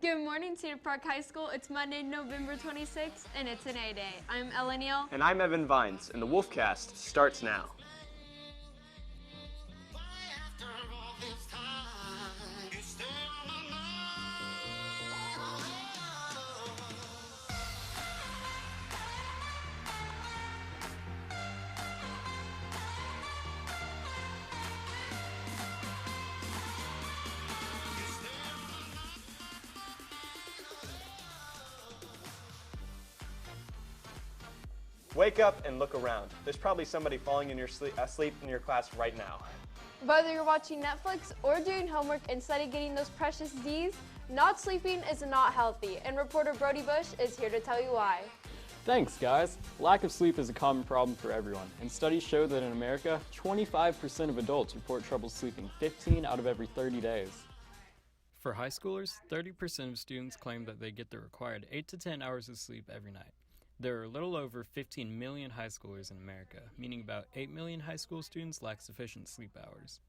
Good morning, Cedar Park High School. It's Monday, November 26th, and it's an A Day. I'm Ella Neel. And I'm Evan Vines, and the Wolfcast starts now. Wake up and look around. There's probably somebody falling in your asleep in your class right now. Whether you're watching Netflix or doing homework instead of getting those precious D's, not sleeping is not healthy, and reporter Brody Bush is here to tell you why. Thanks, guys. Lack of sleep is a common problem for everyone, and studies show that in America, 25% of adults report trouble sleeping 15 out of every 30 days. For high schoolers, 30% of students claim that they get the required 8 to 10 hours of sleep every night. There are a little over 15 million high schoolers in America, meaning about 8 million high school students lack sufficient sleep hours.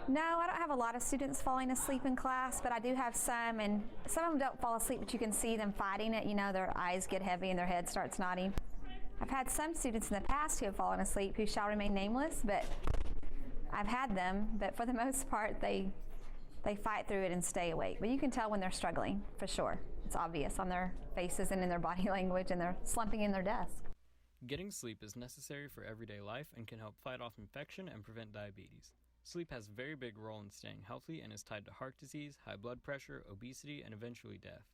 No, I don't have a lot of students falling asleep in class, but I do have some, and some of them don't fall asleep, but you can see them fighting it. You know, their eyes get heavy and their head starts nodding. I've had some students in the past who have fallen asleep who shall remain nameless, but I've had them, but for the most part, they fight through it and stay awake. But you can tell when they're struggling, for sure. It's obvious on their faces and in their body language, and they're slumping in their desk. Getting sleep is necessary for everyday life and can help fight off infection and prevent diabetes. Sleep has a very big role in staying healthy and is tied to heart disease, high blood pressure, obesity, and eventually death.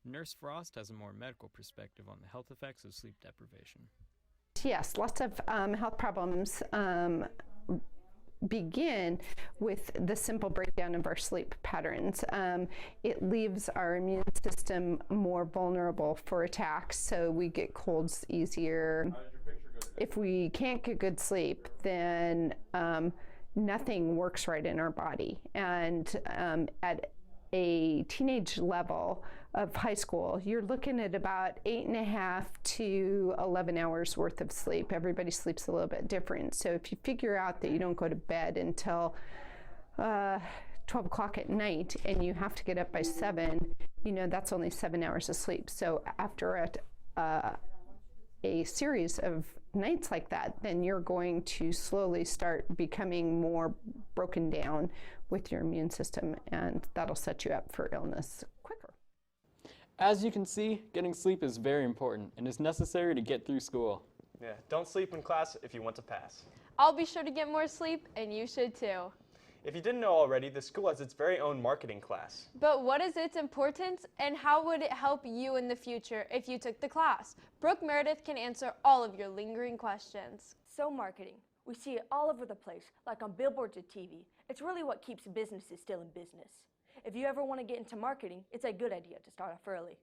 Nurse Frost has a more medical perspective on the health effects of sleep deprivation. Yes, lots of health problems begin with the simple breakdown of our sleep patterns. It leaves our immune system more vulnerable for attacks, so we get colds easier. If we can't get good sleep, then nothing works right in our body. And at a teenage level of high school, you're looking at about 8.5 to 11 hours worth of sleep. Everybody sleeps a little bit different. So if you figure out that you don't go to bed until 12 o'clock at night and you have to get up by 7, you know, that's only 7 hours of sleep. So after a series of nights like that, then you're going to slowly start becoming more broken down with your immune system, and that'll set you up for illness quicker. As you can see, getting sleep is very important and is necessary to get through school. Yeah, don't sleep in class if you want to pass. I'll be sure to get more sleep, and you should too. If you didn't know already, the school has its very own marketing class. But what is its importance, and how would it help you in the future if you took the class? Brooke Meredith can answer all of your lingering questions. So marketing, we see it all over the place, like on billboards or TV. It's really what keeps businesses still in business. If you ever want to get into marketing, it's a good idea to start off early.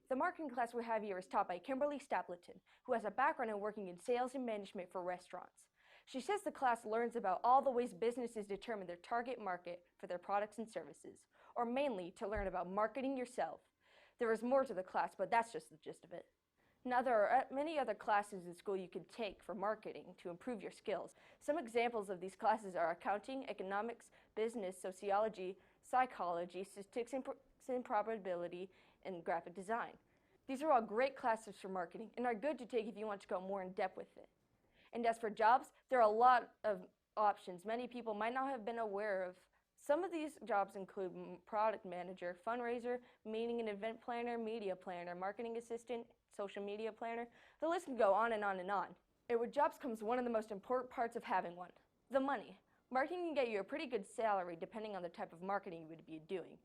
The marketing class we have here is taught by Kimberly Stapleton, who has a background in working in sales and management for restaurants. She says the class learns about all the ways businesses determine their target market for their products and services, or mainly to learn about marketing yourself. There is more to the class, but that's just the gist of it. Now, there are many other classes in school you can take for marketing to improve your skills. Some examples of these classes are accounting, economics, business, sociology, psychology, statistics and probability, and graphic design. These are all great classes for marketing and are good to take if you want to go more in depth with it. And as for jobs, there are a lot of options many people might not have been aware of. Some of these jobs include product manager, fundraiser, meeting and event planner, media planner, marketing assistant, social media planner. The list can go on and on and on. And with jobs comes one of the most important parts of having one, the money. Marketing can get you a pretty good salary depending on the type of marketing you would be doing.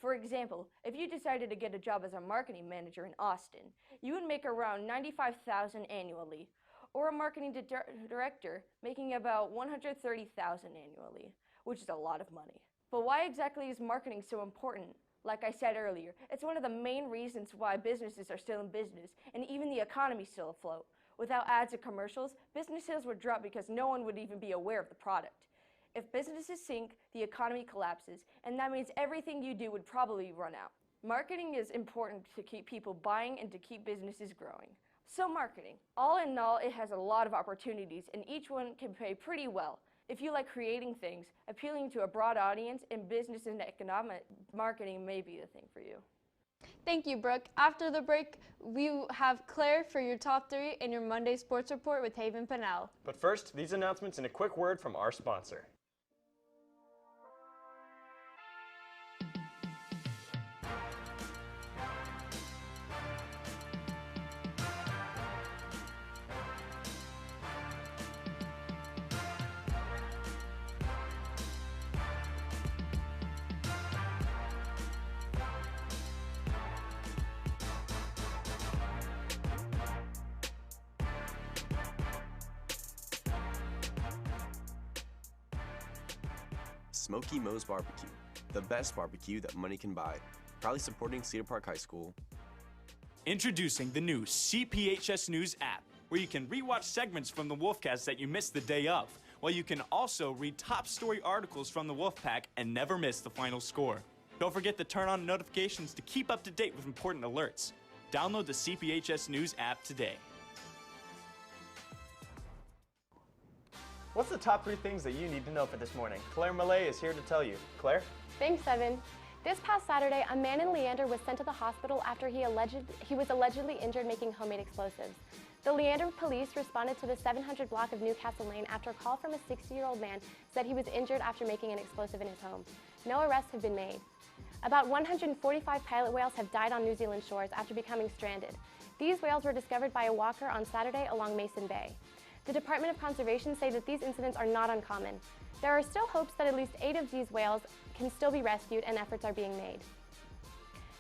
For example, if you decided to get a job as a marketing manager in Austin, you would make around $95,000 annually, or a marketing director making about $130,000 annually, which is a lot of money. But why exactly is marketing so important? Like I said earlier, it's one of the main reasons why businesses are still in business and even the economy is still afloat. Without ads and commercials, business sales would drop because no one would even be aware of the product. If businesses sink, the economy collapses, and that means everything you do would probably run out. Marketing is important to keep people buying and to keep businesses growing. So marketing, all in all, it has a lot of opportunities and each one can pay pretty well. If you like creating things, appealing to a broad audience in business and economic marketing may be the thing for you. Thank you, Brooke. After the break, we have Claire for your top 3 in your Monday Sports Report with Haven Pennell. But first, these announcements and a quick word from our sponsor. Smoky Moe's Barbecue, the best barbecue that money can buy. Proudly supporting Cedar Park High School. Introducing the new CPHS News app, where you can rewatch segments from the Wolfcast that you missed the day of, while you can also read top story articles from the Wolfpack and never miss the final score. Don't forget to turn on notifications to keep up to date with important alerts. Download the CPHS News app today. What's the top 3 things that you need to know for this morning? Claire Millay is here to tell you. Claire? Thanks, Evan. This past Saturday, a man in Leander was sent to the hospital after he was allegedly injured making homemade explosives. The Leander police responded to the 700 block of Newcastle Lane after a call from a 60-year-old man said he was injured after making an explosive in his home. No arrests have been made. About 145 pilot whales have died on New Zealand shores after becoming stranded. These whales were discovered by a walker on Saturday along Mason Bay. The Department of Conservation say that these incidents are not uncommon. There are still hopes that at least 8 of these whales can still be rescued, and efforts are being made.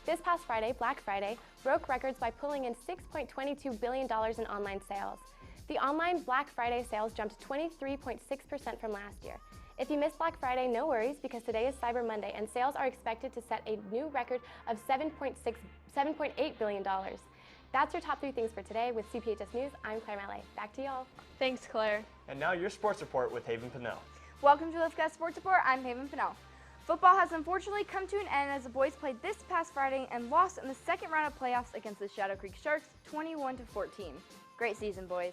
This past Friday, Black Friday, broke records by pulling in $6.22 billion in online sales. The online Black Friday sales jumped 23.6% from last year. If you missed Black Friday, no worries, because today is Cyber Monday and sales are expected to set a new record of $7.8 billion. That's your top 3 things for today with CPHS News. I'm Claire Millay. Back to y'all. Thanks, Claire. And now your sports report with Haven Pennell. Welcome to Wolfcast Sports Report. I'm Haven Pennell. Football has unfortunately come to an end as the boys played this past Friday and lost in the second round of playoffs against the Shadow Creek Sharks, 21-14. Great season, boys.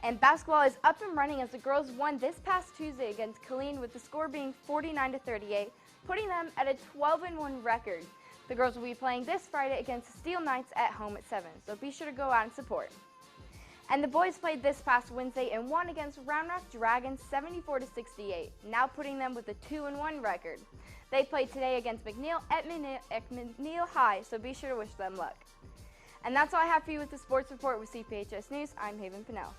And basketball is up and running as the girls won this past Tuesday against Killeen, with the score being 49-38, putting them at a 12-1 record. The girls will be playing this Friday against the Steel Knights at home at 7, so be sure to go out and support. And the boys played this past Wednesday and won against Round Rock Dragons 74-68, now putting them with a 2-1 record. They played today against McNeil at McNeil High, so be sure to wish them luck. And that's all I have for you with the Sports Report with CPHS News. I'm Haven Pennell.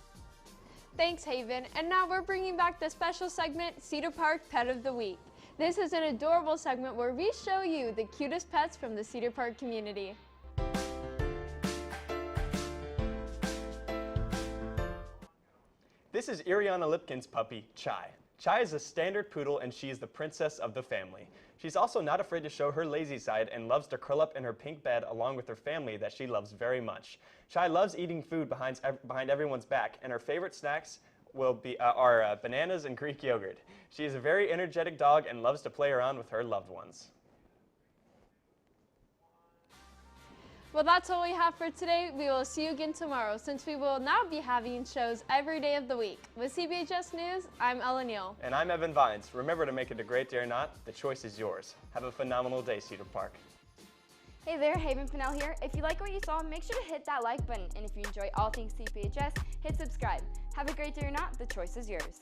Thanks, Haven. And now we're bringing back the special segment, Cedar Park Pet of the Week. This is an adorable segment where we show you the cutest pets from the Cedar Park community. This is Ariana Lipkin's puppy, Chai. Chai is a standard poodle and she is the princess of the family. She's also not afraid to show her lazy side and loves to curl up in her pink bed along with her family that she loves very much. Chai loves eating food behind everyone's back, and her favorite snacks are bananas and Greek yogurt. She is a very energetic dog and loves to play around with her loved ones. Well, that's all we have for today. We will see you again tomorrow, since we will now be having shows every day of the week. With CPHS News, I'm Ella Neel. And I'm Evan Vines. Remember to make it a great day or not, the choice is yours. Have a phenomenal day, Cedar Park. Hey there, Haven Pennell here. If you like what you saw, make sure to hit that like button. And if you enjoy all things CPHS, hit subscribe. Have a great day or not, the choice is yours.